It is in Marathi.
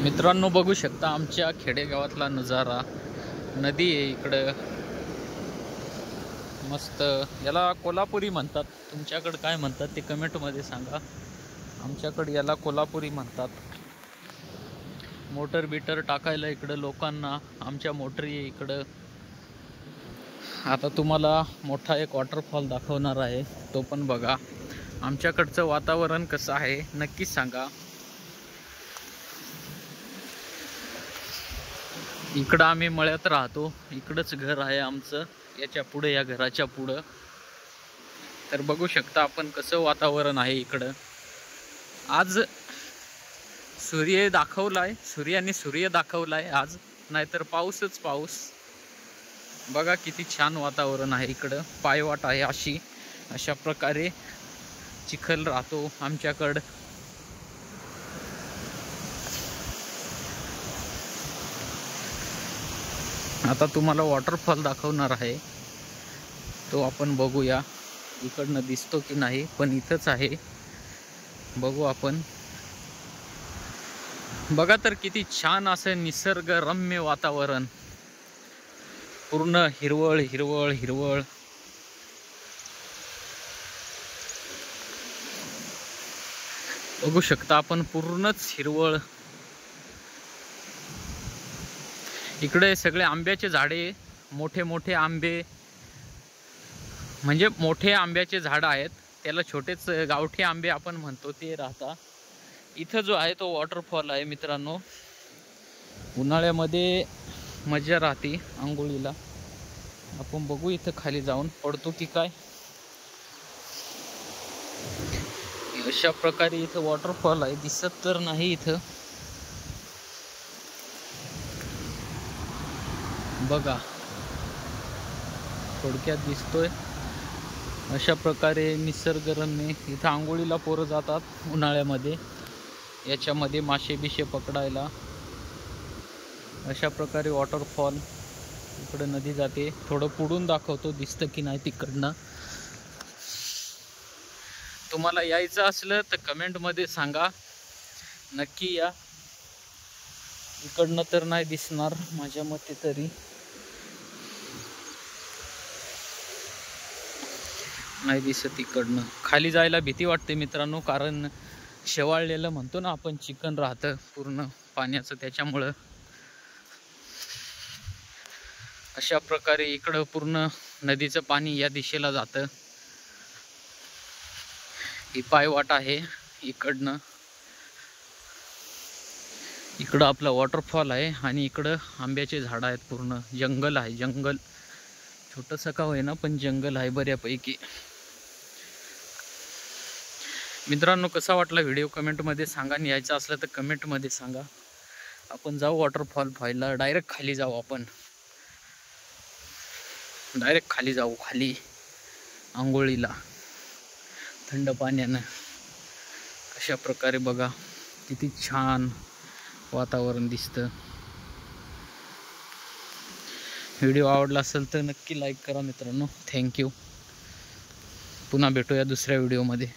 मित्रांनो बघू शकता आमच्या खेडेगावातला नजारा। नदी आहे इकडं मस्त। याला कोल्हापुरी म्हणतात, तुमच्याकडे काय म्हणतात ते कमेंट मध्ये सांगा। आमच्याकडे याला कोल्हापुरी म्हणतात। मोटर बिटर टाकायला इकडं लोकांना आमच्या मोटरी आहे इकडं। आता तुम्हाला मोठा एक वॉटरफॉल दाखवणार आहे, तो पण बघा। आमच्याकडचं वातावरण कसं आहे नक्की सांगा। इकडं आम्ही मळ्यात राहतो, इकडंच घर आहे आमचं, याच्या पुढे या घराच्या पुढं। तर बघू शकता आपण कसं वातावरण आहे इकडं। आज सूर्य दाखवलाय, सूर्य दाखवलाय आज, नाहीतर पाऊसच पाऊस। बघा किती छान वातावरण आहे इकडं। पायवाट आहे अशा प्रकारे चिखल राहतो आमच्याकडं। आता तुम्हाला वॉटरफॉल दाखवणार आहे, तो आपण बघूया। इकडनं दिसतो की नाही, पण इथंच आहे, बघू आपण। बघा तर किती छान असं निसर्गरम्य वातावरण, पूर्ण हिरवळ हिरवळ हिरवळ। बघू शकता आपण पूर्णच हिरवळ। इकडे सगळे आंब्याचे झाडे, मोठे मोठे आंबे, म्हणजे मोठे आंब्याचे झाड आहेत, त्याला छोटेच गावठी आंबे आपण म्हणतो ते राहता। इथं जो आहे तो वॉटरफॉल आहे मित्रांनो। उन्हाळ्यामध्ये मजा राहते आंघोळीला। आपण बघू इथं खाली जाऊन पडतो की काय। अशा प्रकारे इथं वॉटरफॉल आहे, दिसत तर नाही इथं, बघा थोडक्यात दिसतोय। अशा प्रकारे निसर्गरम्य इथं आंघोळीला पोरं जातात उन्हाळ्यामध्ये, याच्यामध्ये मासे बिशे पकडायला। अशा प्रकारे वॉटरफॉल, इकडं नदी जाते। थोडं पुढून दाखवतो दिसतं की नाही तिकडनं। तुम्हाला यायचं असलं तर कमेंट मध्ये सांगा, नक्की या। इकडनं तर नाही दिसणार माझ्या मते तरी, नाही दिसत इकडनं। खाली जायला भीती वाटते मित्रांनो, कारण शेवाळलेलं म्हणतो ना आपण, चिकन राहतं पूर्ण पाण्याचं, त्याच्यामुळं। अशा प्रकारे इकडं पूर्ण नदीचं पाणी या दिशेला जातं। ही पायवाट आहे इकडनं। इकडं आपला वॉटरफॉल आहे आणि इकडं आंब्याचे झाड आहेत, पूर्ण जंगल आहे, जंगल छोटंसं का होईना पण जंगल आहे बऱ्यापैकी। मित्रांनो कसा वाटला व्हिडिओ कमेंटमध्ये सांगा, आणि यायचं असलं तर कमेंटमध्ये सांगा। आपण जाऊ वॉटरफॉल पाहायला, डायरेक्ट खाली जाऊ आपण, डायरेक्ट खाली जाऊ, खाली आंघोळीला थंड पाण्यानं। अशा प्रकारे बघा किती छान वातावरण दिसतं। व्हिडिओ आवडला असेल तर नक्की लाईक करा मित्रांनो। थँक्यू। पुन्हा भेटूया दुसऱ्या व्हिडिओमध्ये।